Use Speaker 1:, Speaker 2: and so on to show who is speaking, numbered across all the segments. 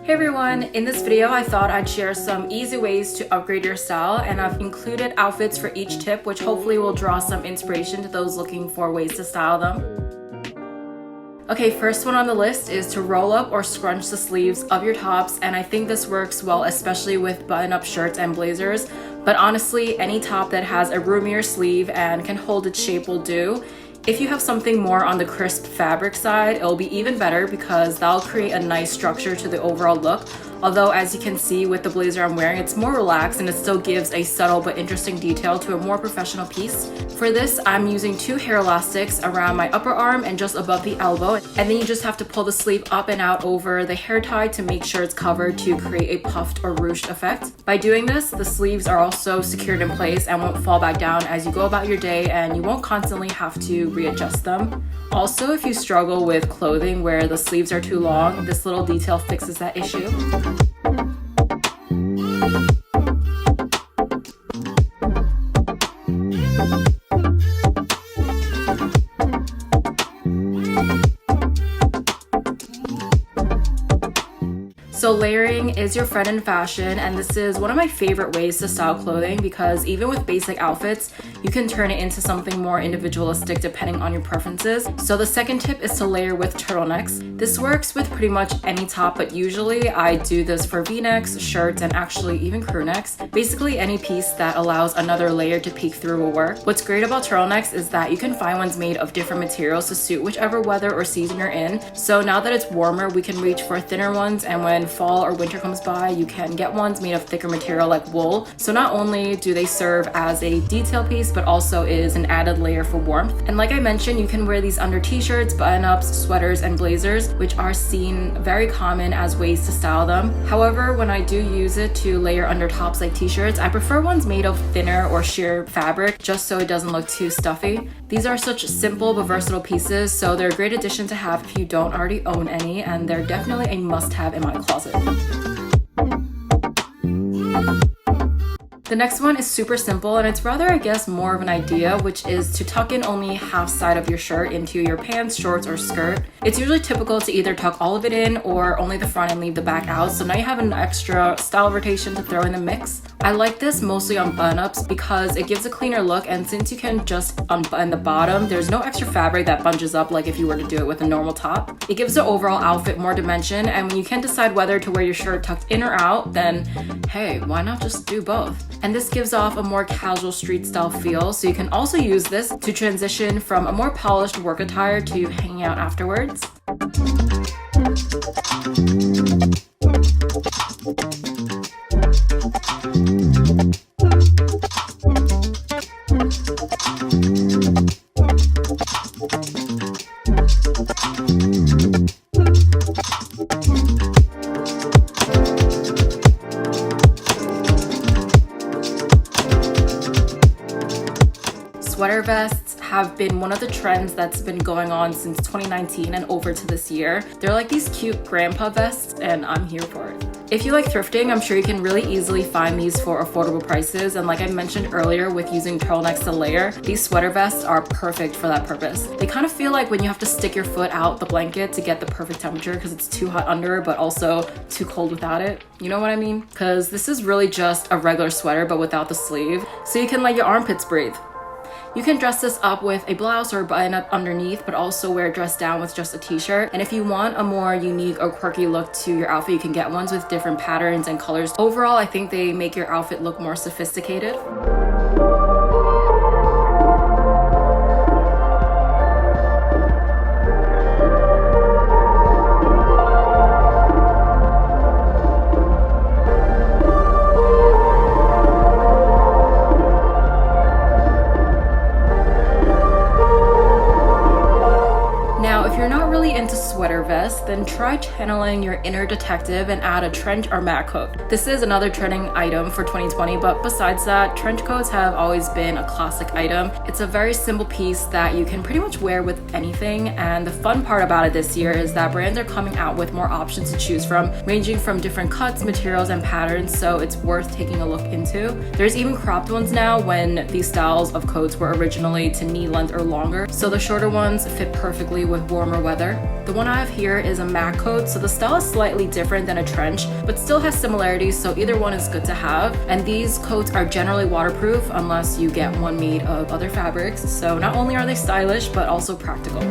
Speaker 1: Hey everyone, in this video I thought I'd share some easy ways to upgrade your style, and I've included outfits for each tip which hopefully will draw some inspiration to those looking for ways to style them. Okay, first one on the list is to roll up or scrunch the sleeves of your tops, and I think this works well especially with button-up shirts and blazers, but honestly any top that has a roomier sleeve and can hold its shape will do. If you have something more on the crisp fabric side, it'll be even better because that'll create a nice structure to the overall look. Although as you can see with the blazer I'm wearing, it's more relaxed and it still gives a subtle but interesting detail to a more professional piece. For this, I'm using 2 hair elastics around my upper arm and just above the elbow, and then you just have to pull the sleeve up and out over the hair tie to make sure it's covered to create a puffed or ruched effect. By doing this, the sleeves are also secured in place and won't fall back down as you go about your day, and you won't constantly have to readjust them. Also, if you struggle with clothing where the sleeves are too long, this little detail fixes that issue. So layering is your friend in fashion, and this is one of my favorite ways to style clothing because even with basic outfits, you can turn it into something more individualistic depending on your preferences. So the second tip is to layer with turtlenecks. This works with pretty much any top, but usually I do this for v-necks, shirts, and actually even crew necks. Basically any piece that allows another layer to peek through will work. What's great about turtlenecks is that you can find ones made of different materials to suit whichever weather or season you're in. So now that it's warmer, we can reach for thinner ones, and when fall or winter comes by, you can get ones made of thicker material like wool. So not only do they serve as a detail piece, but also is an added layer for warmth. And like I mentioned, you can wear these under t-shirts, button-ups, sweaters, and blazers, which are seen very common as ways to style them. However, when I do use it to layer under tops like t-shirts, I prefer ones made of thinner or sheer fabric just so it doesn't look too stuffy. These are such simple but versatile pieces, so they're a great addition to have if you don't already own any, and they're definitely a must-have in my closet. The next one is super simple, and it's rather, I guess, more of an idea, which is to tuck in only half side of your shirt into your pants, shorts, or skirt. It's usually typical to either tuck all of it in or only the front and leave the back out, so now you have an extra style rotation to throw in the mix. I like this mostly on button-ups because it gives a cleaner look, and since you can just unbutton the bottom, there's no extra fabric that bunches up like if you were to do it with a normal top. It gives the overall outfit more dimension, and when you can't decide whether to wear your shirt tucked in or out, then hey, why not just do both? And this gives off a more casual street style feel, so you can also use this to transition from a more polished work attire to hanging out afterwards. Sweater vests have been one of the trends that's been going on since 2019 and over to this year. They're like these cute grandpa vests, and I'm here for it. If you like thrifting, I'm sure you can really easily find these for affordable prices, and like I mentioned earlier with using turtlenecks to layer, these sweater vests are perfect for that purpose. They kind of feel like when you have to stick your foot out the blanket to get the perfect temperature because it's too hot under but also too cold without it. You know what I mean? Because this is really just a regular sweater but without the sleeve, so you can let your armpits breathe. You can dress this up with a blouse or button up underneath, but also wear dress down with just a t-shirt. And if you want a more unique or quirky look to your outfit, you can get ones with different patterns and colors. Overall, I think they make your outfit look more sophisticated. Into sweater vest, then try channeling your inner detective and add a trench or mat coat. This is another trending item for 2020, but besides that, trench coats have always been a classic item. It's a very simple piece that you can pretty much wear with anything, and the fun part about it this year is that brands are coming out with more options to choose from, ranging from different cuts, materials, and patterns, so it's worth taking a look into. There's even cropped ones now when these styles of coats were originally to knee length or longer, so the shorter ones fit perfectly with warmer weather. The one I have here is a mat coat, so the style is slightly different than a trench, but still has similarities, so either one is good to have. And these coats are generally waterproof unless you get one made of other fabrics, so not only are they stylish, but also practical.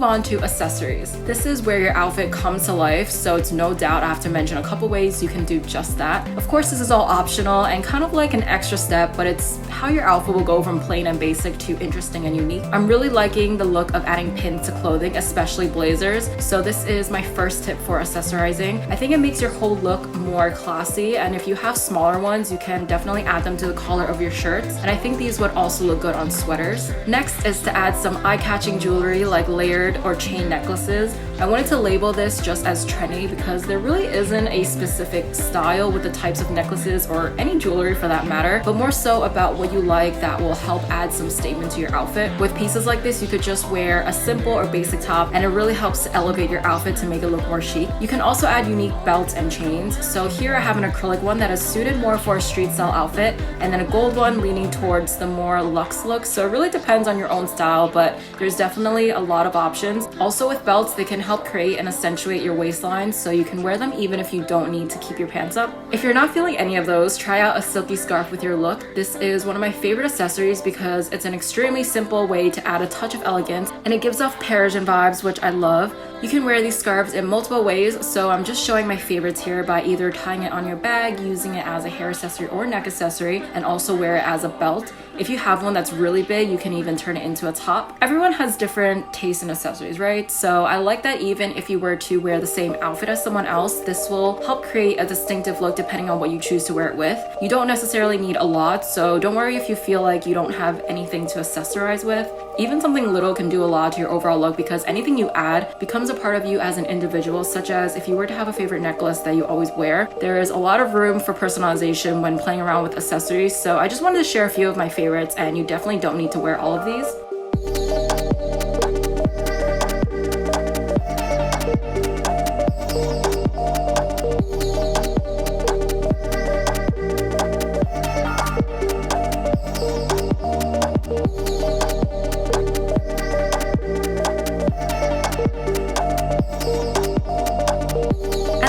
Speaker 1: On to accessories. This is where your outfit comes to life, so it's no doubt I have to mention a couple ways you can do just that. Of course, this is all optional and kind of like an extra step, but it's how your outfit will go from plain and basic to interesting and unique. I'm really liking the look of adding pins to clothing, especially blazers, so this is my first tip for accessorizing. I think it makes your whole look more classy, and if you have smaller ones, you can definitely add them to the collar of your shirts, and I think these would also look good on sweaters. Next is to add some eye-catching jewelry like layered or chain necklaces. I wanted to label this just as trendy because there really isn't a specific style with the types of necklaces or any jewelry for that matter, but more so about what you like that will help add some statement to your outfit. With pieces like this, you could just wear a simple or basic top and it really helps to elevate your outfit to make it look more chic. You can also add unique belts and chains. So here I have an acrylic one that is suited more for a street style outfit, and then a gold one leaning towards the more luxe look. So it really depends on your own style, but there's definitely a lot of options. Also with belts, they can help create and accentuate your waistline, so you can wear them even if you don't need to keep your pants up. If you're not feeling any of those, try out a silky scarf with your look. This is one of my favorite accessories because it's an extremely simple way to add a touch of elegance, and it gives off Parisian vibes, which I love. You can wear these scarves in multiple ways, so I'm just showing my favorites here by either tying it on your bag, using it as a hair accessory or neck accessory, and also wear it as a belt. If you have one that's really big, you can even turn it into a top. Everyone has different tastes in accessories, right? So I like that even if you were to wear the same outfit as someone else, this will help create a distinctive look depending on what you choose to wear it with. You don't necessarily need a lot, so don't worry if you feel like you don't have anything to accessorize with. Even something little can do a lot to your overall look because anything you add becomes a part of you as an individual, such as if you were to have a favorite necklace that you always wear. There is a lot of room for personalization when playing around with accessories, so I just wanted to share a few of my favorites, and you definitely don't need to wear all of these.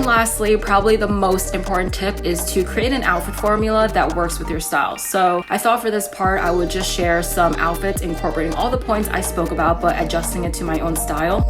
Speaker 1: Lastly, probably the most important tip is to create an outfit formula that works with your style. So I thought for this part, I would just share some outfits incorporating all the points I spoke about, but adjusting it to my own style.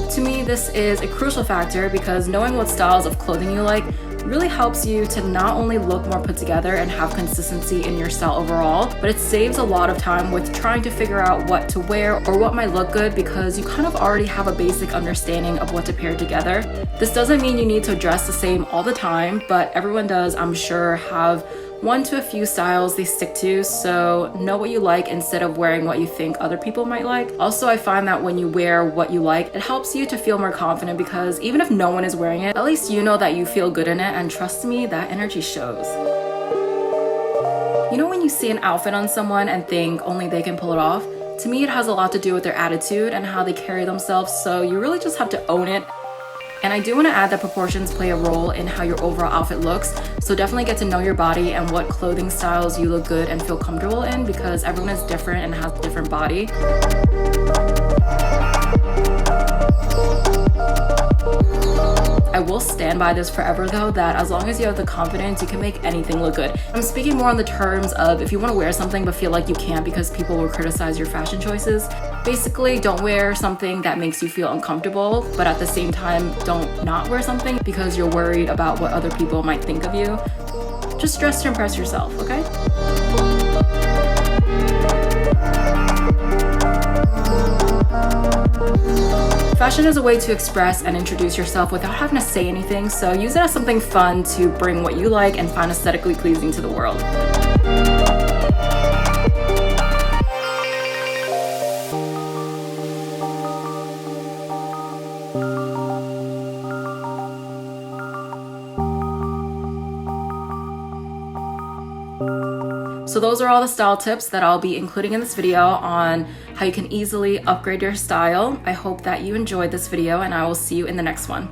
Speaker 1: To me, this is a crucial factor because knowing what styles of clothing you like really helps you to not only look more put together and have consistency in your style overall, but it saves a lot of time with trying to figure out what to wear or what might look good because you kind of already have a basic understanding of what to pair together. This doesn't mean you need to dress the same all the time, but everyone does, I'm sure, have one to a few styles they stick to, so know what you like instead of wearing what you think other people might like. Also, I find that when you wear what you like, it helps you to feel more confident because even if no one is wearing it, at least you know that you feel good in it, and trust me, that energy shows. You know when you see an outfit on someone and think only they can pull it off? To me, it has a lot to do with their attitude and how they carry themselves, so you really just have to own it. And I do want to add that proportions play a role in how your overall outfit looks, so definitely get to know your body and what clothing styles you look good and feel comfortable in because everyone is different and has a different body. I will stand by this forever though, that as long as you have the confidence, you can make anything look good. I'm speaking more on the terms of if you want to wear something but feel like you can't because people will criticize your fashion choices. Basically, don't wear something that makes you feel uncomfortable, but at the same time, don't not wear something because you're worried about what other people might think of you. Just dress to impress yourself, okay? Fashion is a way to express and introduce yourself without having to say anything, so use it as something fun to bring what you like and find aesthetically pleasing to the world. So those are all the style tips that I'll be including in this video on how you can easily upgrade your style. I hope that you enjoyed this video, and I will see you in the next one.